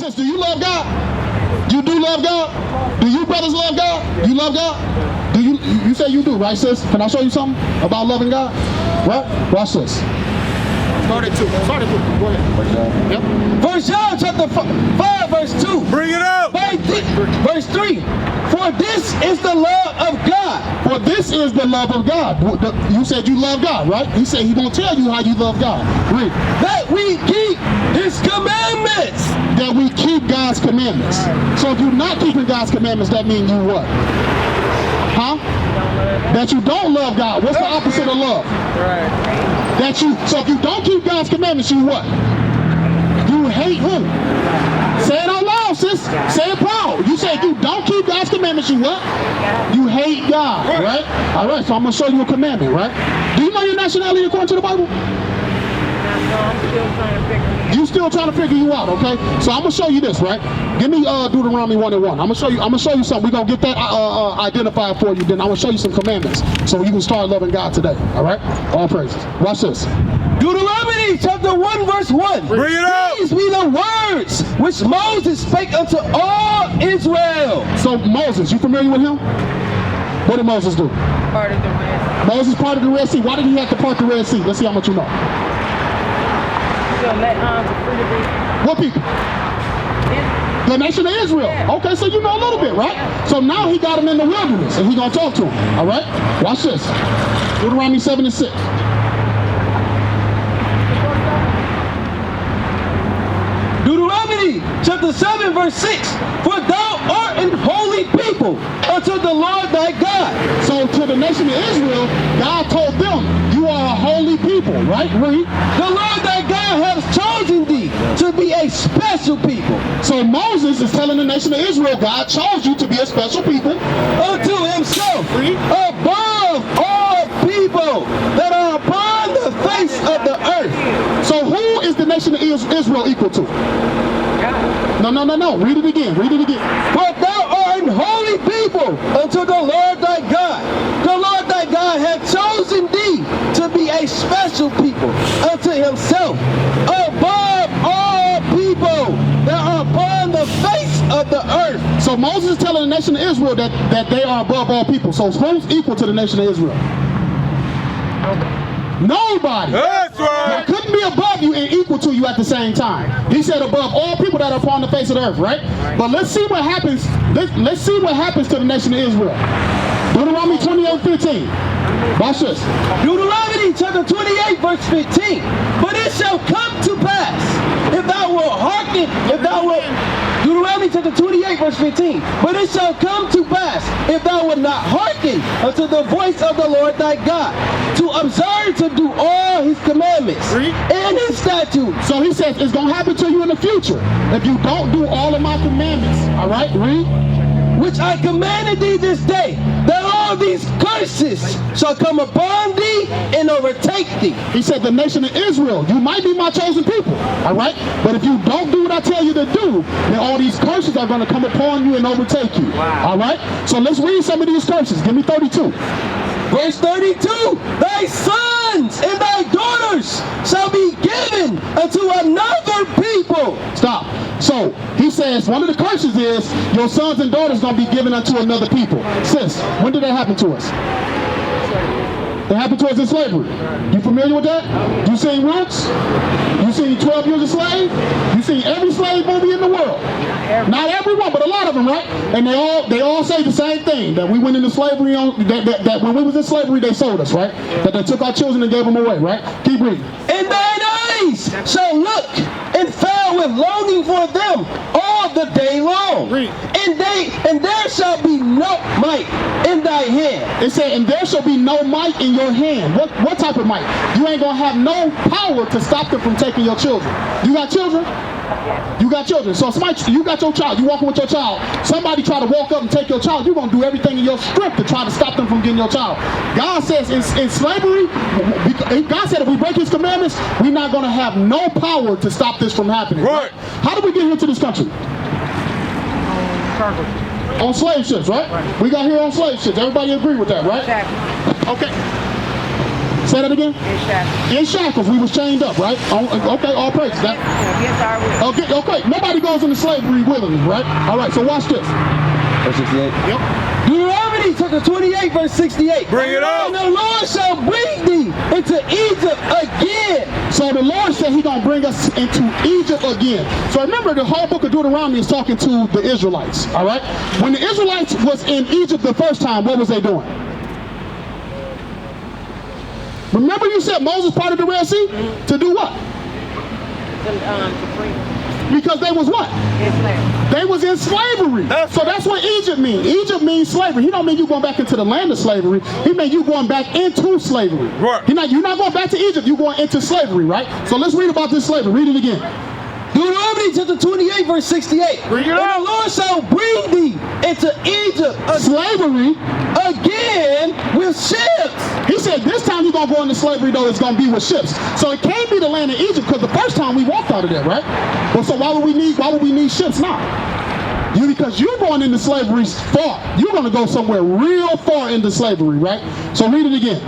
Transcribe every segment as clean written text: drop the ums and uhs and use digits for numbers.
Sis, do you love God? You do love God? Do you brothers love God? You love God? Do you say you do, right, sis? Can I show you something about loving God? Right? Watch this. Start at 2. Start at 2. Go ahead. Yep. First John chapter 5, verse 2. Bring it up. Verse 3. For this is the love of God. For this is the love of God. You said you love God, right? He said he's going to tell you how you love God. Read. That we keep his commandments. That we keep God's commandments. So if you're not keeping God's commandments, that means you what? Huh? That you don't love God. What's the opposite of love? Right. So if you don't keep God's commandments, you what? You hate who? Say it out loud, sis. Say it proud. You say if you don't keep God's commandments, you what? You hate God, right? All right, so I'm going to show you a commandment, right? Do you know your nationality according to the Bible? You still trying to figure you out, okay? So I'm gonna show you this, right? Give me Deuteronomy 1:1. I'm gonna show you something. We're gonna get that identified for you. Then I'm gonna show you some commandments so you can start loving God today. All right? All praises. Watch this. Deuteronomy chapter 1, verse 1. Bring it up. These be the words which Moses spake unto all Israel. So Moses, you familiar with him? What did Moses do? Part of the Red Sea. Moses parted the Red Sea. Why did he have to part the Red Sea? Let's see how much you know. To let to free the people. What people? The nation of Israel. Yeah. Okay, so you know a little bit, right? So now he got him in the wilderness, and he's going to talk to him. All right? Watch this. Deuteronomy 7:6. Deuteronomy chapter 7, verse 6. For thou art an holy people unto the Lord thy God. So to the nation of Israel, God told them, you are a holy people, right? Read. The Lord thy God hath chosen thee to be a special people. So Moses is telling the nation of Israel, God chose you to be a special people Unto himself. Read. Above all people that are upon the face of the earth. So who is the nation of Israel equal to? No. Read it again. Read it again. For thou art an holy people unto the Lord thy God. The Lord thy God hath chosen thee to be a special people unto himself, above all people that are upon the face of the earth. So Moses is telling the nation of Israel that they are above all people. So who's equal to the nation of Israel? Nobody. That's right. They couldn't be above you and equal to you at the same time. He said above all people that are upon the face of the earth, right? But let's see what happens. Let's see what happens to the nation of Israel. Deuteronomy 28:15. Watch this. Deuteronomy chapter 28, verse 15. But it shall come to pass, if thou wilt hearken, Deuteronomy chapter 28, verse 15. But it shall come to pass, if thou wilt not hearken unto the voice of the Lord thy God, to observe to do all his commandments and his statutes. So he says it's going to happen to you in the future if you don't do all of my commandments. All right, read. Which I commanded thee this day, that all these curses shall come upon thee and overtake thee. He said the nation of Israel, you might be my chosen people, all right? But if you don't do what I tell you to do, then all these curses are going to come upon you and overtake you, all right? So let's read some of these curses. Give me 32. Verse 32, thy sons and thy daughters shall be given unto another people. Stop. So he says one of the curses is your sons and daughters going to be given unto another people. Sis, when did that happen to us? It happened to us in slavery. You familiar with that? You seen Roots? You seen 12 Years a Slave? You seen every slave movie in the world. Not every one, but a lot of them, right? And they all say the same thing, that we went into slavery, that when we was in slavery, they sold us, right? That they took our children and gave them away, right? Keep reading. And thine eyes shall look and fail with longing for them all the day long. Read. And there shall be no might in thy hand. It said, and there shall be no might in your hand. What type of might? You ain't going to have no power to stop them from taking your children. You got children? You got children. So you got your child. You walking with your child. Somebody try to walk up and take your child. You're going to do everything in your strength to try to stop them from getting your child. God says in slavery, God said if we break his commandments, we're not going to have no power to stop this from happening. Right. How did we get here to this country? On slave ships, right? We got here on slave ships. Everybody agree with that, right? Exactly. Okay. Say that again. In shackles. In shackles, we was chained up, right? Okay, all praise. That, Against our will. okay. Nobody goes into slavery willingly, right? All right. So watch this. Verse 68. Yep. Deuteronomy chapter 28, verse 68. Bring it up. And the Lord shall bring thee into Egypt again. So the Lord said He's gonna bring us into Egypt again. So remember, the whole book of Deuteronomy is talking to the Israelites. All right. When the Israelites was in Egypt the first time, what was they doing? Remember, you said Moses parted the Red Sea to do what? To free. Because they was what? They was in slavery. So that's what Egypt means. Egypt means slavery. He don't mean you going back into the land of slavery. He mean you going back into slavery. Right. You're not going back to Egypt. You're going into slavery, right? So let's read about this slavery. Read it again. Deuteronomy chapter 28, verse 68. Bring it and up. the Lord shall bring thee into Egypt Slavery. again with ships. He said this time you're going to go into slavery, though, it's going to be with ships. So it can't be the land of Egypt because the first time we walked out of there, right? But so why would we need ships now? Because you're going into slavery far. You're going to go somewhere real far into slavery, right? So read it again.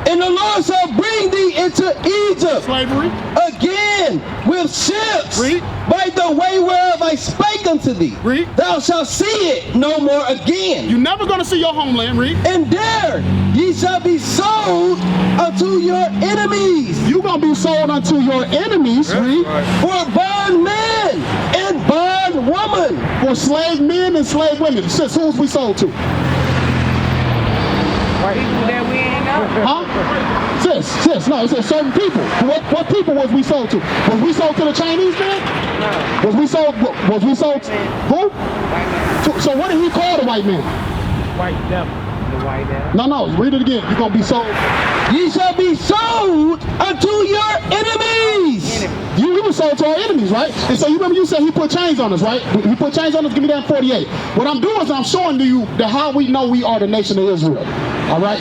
And the Lord shall bring thee into Egypt Slavery. again with ships. Read. By the way whereof I spake unto thee. Read. Thou shalt see it no more again. You're never going to see your homeland. Read. And there ye shall be sold unto your enemies You're going to be sold unto your enemies. Read. for bondmen and bondwoman. For slave men and slave women. Sis, who's we sold to? People that we ain't know. Huh? Sis, no, it says certain people. What people was we sold to? Was we sold to the Chinese man? No. Was we sold to who? White man. So what did he call the white man? White devil. The white devil. No, read it again. You're going to be sold. Ye shall be sold unto your enemies. You were sold to our enemies, right? And so you remember you said He put chains on us, right? He put chains on us. Give me that 48. What I'm doing is I'm showing to you that how we know we are the nation of Israel. All right?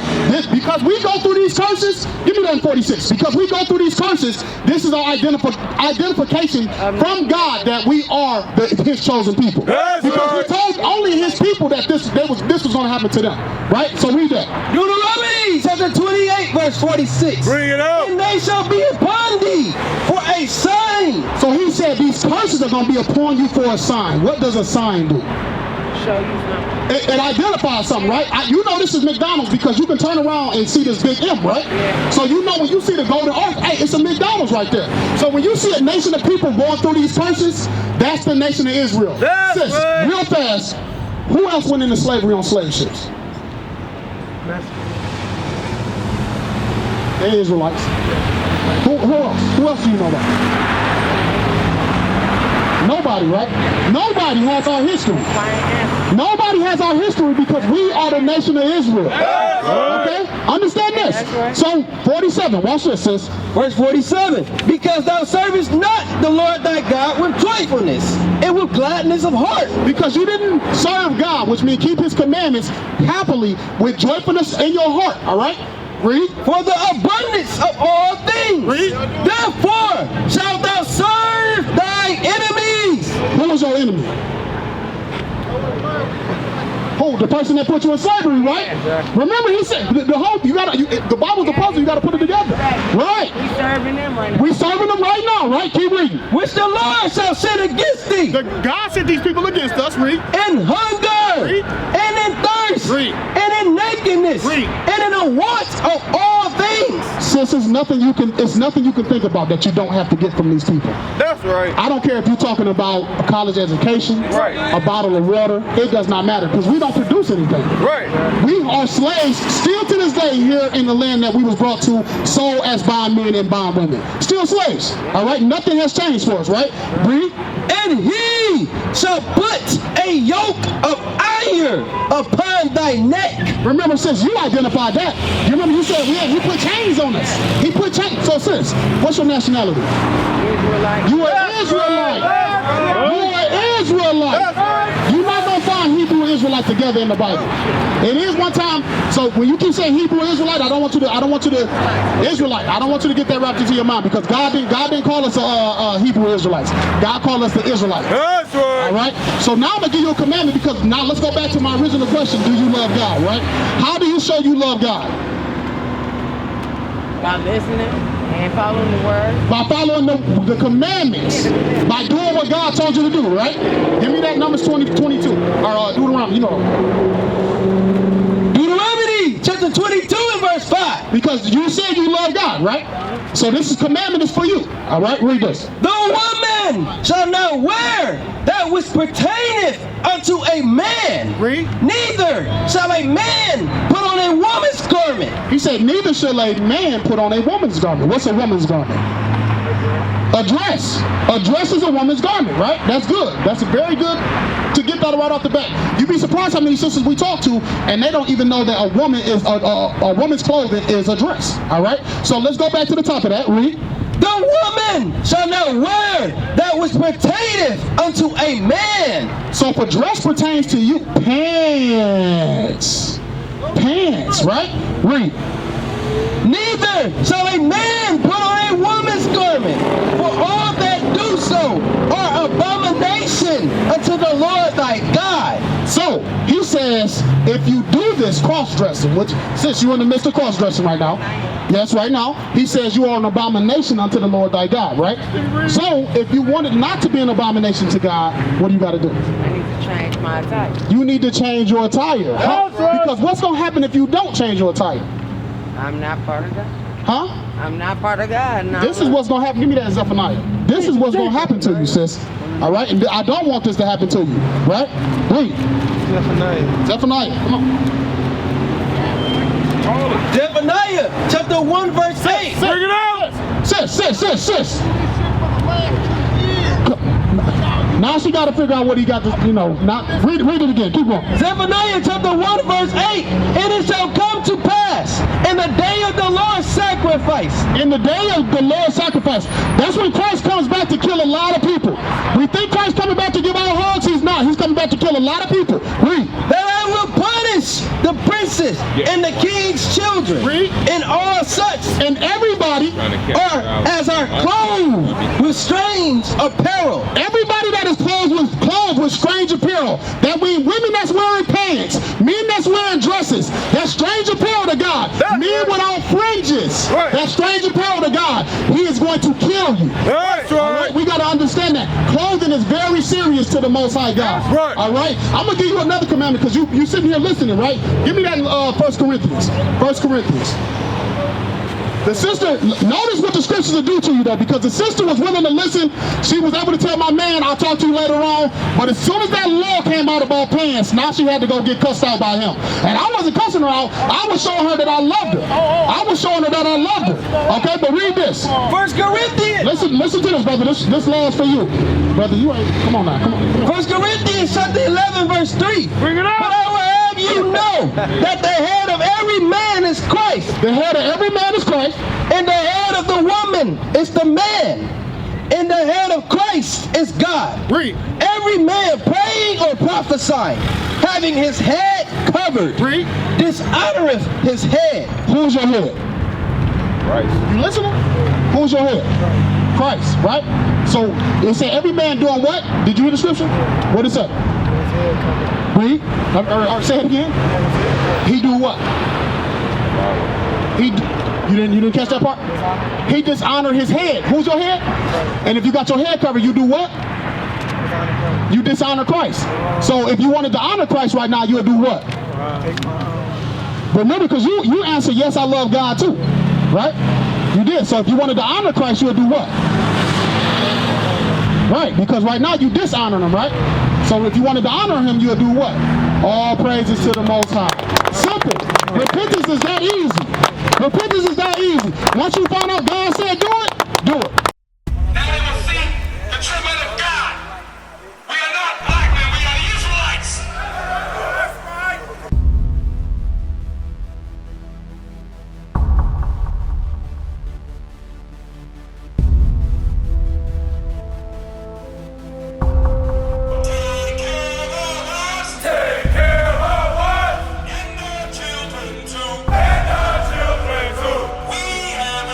Because we go through these curses, give me that 46. Because we go through these curses, this is our identification from God that we are His chosen people. That's Because right. we told only His people that this was going to happen to them, right? So read that. Deuteronomy chapter 28 verse 46. Bring it up. And they shall be upon thee for a sign. So He said these curses are going to be upon you for a sign. What does a sign do? Show you something. It identifies something, right? You know this is McDonald's because you can turn around and see this big M, right? Yeah. So you know when you see the golden arch, hey, it's a McDonald's right there. So when you see a nation of people going through these curses, that's the nation of Israel. That's Sis, right. real fast, who else went into slavery on slave ships? The Israelites. Who else? Who else do you know about? Nobody, right? Nobody has our history. Nobody has our history because we are the nation of Israel. Okay? Understand this. That's right. So, 47. Watch this, sis. Verse 47. Because thou servest not the Lord thy God with joyfulness and with gladness of heart. Because you didn't serve God, which means keep His commandments happily with joyfulness in your heart. All right? Read. For the abundance of all things. Read. Therefore shalt thou serve thy enemies. Who was your enemy? Who? The person that put you in slavery, right? Remember, he said the whole the Bible's a puzzle. You got to put it together, right? We serving them right now. We serving them right now, right? Keep reading. Which the Lord shall send against thee. God sent these people against us. Read. In hunger. Read. And in thirst. Read. And in nakedness. Read. And in the want of all things. Sis, it's nothing you can think about that you don't have to get from these people. That's right. I don't care if you're talking about a college education, Right. a bottle of water. It does not matter because we don't produce anything. Right. We are slaves still to this day here in the land that we was brought to, sold as bondmen and bondwomen. Still slaves. All right, nothing has changed for us, right? Read. And he shall put a yoke of iron upon thy neck. Remember, sis, you identified that. You remember you said, yeah, he put chains on us. He put chains. So, sis, what's your nationality? Israelite. You are Israelite. You are Israelite. You're not going to find Hebrew and Israelite together in the Bible. It is one time. So when you keep saying Hebrew Israelite, I don't want you to Israelite. I don't want you to get that wrapped into your mind because God didn't call us Hebrew Israelites. God called us the Israelites. That's All right. right. So now I'm gonna give you a commandment because now let's go back to my original question: do you love God? Right? How do you show you love God? By listening and following the word. By following the commandments. By doing what God told you to do, right? Give me that Numbers 20:22. Or Deuteronomy, you know. Deuteronomy chapter 22 and verse 5. Because you said you love God, right? So this is commandment is for you. All right, read this. The woman shall not wear that which pertaineth unto a man. Read. Neither shall a man put on a woman's garment. He said, neither shall a man put on a woman's garment. What's a woman's garment? A dress. A dress is a woman's garment, right? That's good. That's very good to get that right off the bat. You'd be surprised how many sisters we talk to, and they don't even know that a woman is a woman's clothing is a dress. All right. So let's go back to the top of that. Read. The woman shall not wear that which pertaineth unto a man. So if a dress pertains to you, pants. Pants, right? Read. Neither shall a man put on a woman's garment, for all that do so are abomination unto the Lord thy God. So he says, if you do this cross-dressing, which since you're in the midst of cross-dressing right now, yes, right now, he says you are an abomination unto the Lord thy God, right? So if you wanted not to be an abomination to God, what do you got to do? I need to change my attire. You need to change your attire. Huh? Because what's going to happen if you don't change your attire? I'm not part of God. Huh? I'm not part of God. No. This is what's going to happen. Give me that Zephaniah. This is what's going to happen to you, sis. All right? And I don't want this to happen to you. Right? Read. Zephaniah. Come on. Zephaniah chapter 1 verse 8. Bring it out. Sis. Now she got to figure out what he got to, not read it again. Keep going. Zephaniah chapter 1 verse 8. And it shall come to pass in the day of the Lord's sacrifice. In the day of the Lord's sacrifice. That's when Christ comes back to kill a lot of people. We think Christ's coming back to give out hugs. He's not. He's coming back to kill a lot of people. Read. That I will punish the princes and the king's children. Read. And all such. And everybody are clothed with strange apparel. Everybody that is clothed with strange apparel. That means women that's wearing pants, men that's wearing dresses. That's strange apparel to God. Men without fringes. Right. That's strange apparel to God. He is going to kill you. That's All right, we got to understand that clothing is very serious to the Most High God. That's right. All right, I'm gonna give you another commandment because you sitting here listening, right? Give me that 1 Corinthians. 1 Corinthians. The sister, notice what the scriptures will do to you though, because the sister was willing to listen. She was able to tell my man, I'll talk to you later on. But as soon as that law came out about pants, now she had to go get cussed out by him. And I wasn't cussing her out. I was showing her that I loved her. I was showing her that I loved her. Okay, but read this. 1 Corinthians. Listen to this, brother. This law is for you. Brother, you ain't, come on now, come on. 1 Corinthians chapter 11 verse 3. Bring it up. But I will have you know that the head of every man is Christ. The head of every man is Christ. And the head of the woman is the man. And the head of Christ is God. Read. Every man praying or prophesying, having his head covered, Read. dishonoreth his head. Who's your head? Christ. You listening? Who's your head? Christ, right? So it said every man doing what? Did you read the scripture? What did it say? Read. Or say it again. He do what? You didn't catch that part? He dishonored his head. Who's your head? And if you got your head covered, you do what? You dishonor Christ. So if you wanted to honor Christ right now, you would do what? Remember, because you answer, yes, I love God too. Right? You did. So if you wanted to honor Christ, you would do what? Right, because right now you dishonor him, right? So if you wanted to honor him, you would do what? All praises to the Most High. Simple. Repentance is that easy. Repentance is that easy. Once you find out God said do it, do it. Now they will see the true men of God. We are not black men, we are Israelites. Take care of us. Take care of us. And our children too. And our children too. We have a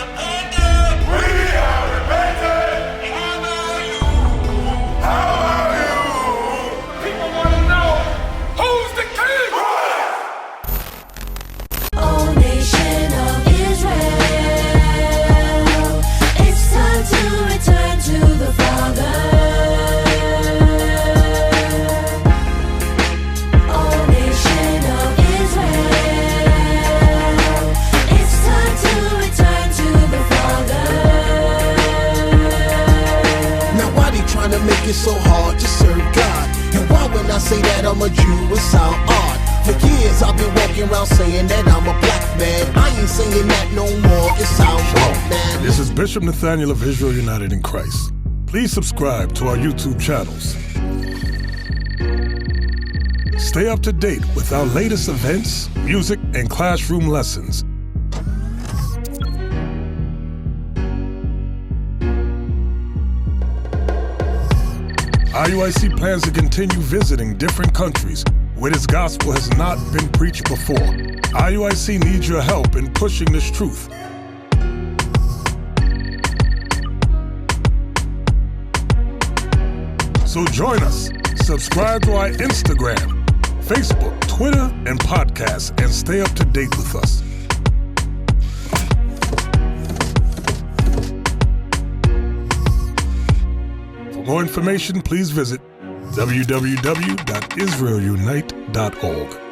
around saying that I'm a black man. I ain't saying that no more. It sounds wrong, man. This is Bishop Nathaniel of Israel United in Christ. Please subscribe to our YouTube channels. Stay up to date with our latest events, music, and classroom lessons. IUIC plans to continue visiting different countries where this gospel has not been preached before. IUIC needs your help in pushing this truth. So join us. Subscribe to our Instagram, Facebook, Twitter, and podcasts, and stay up to date with us. For more information, please visit www.israelunite.org.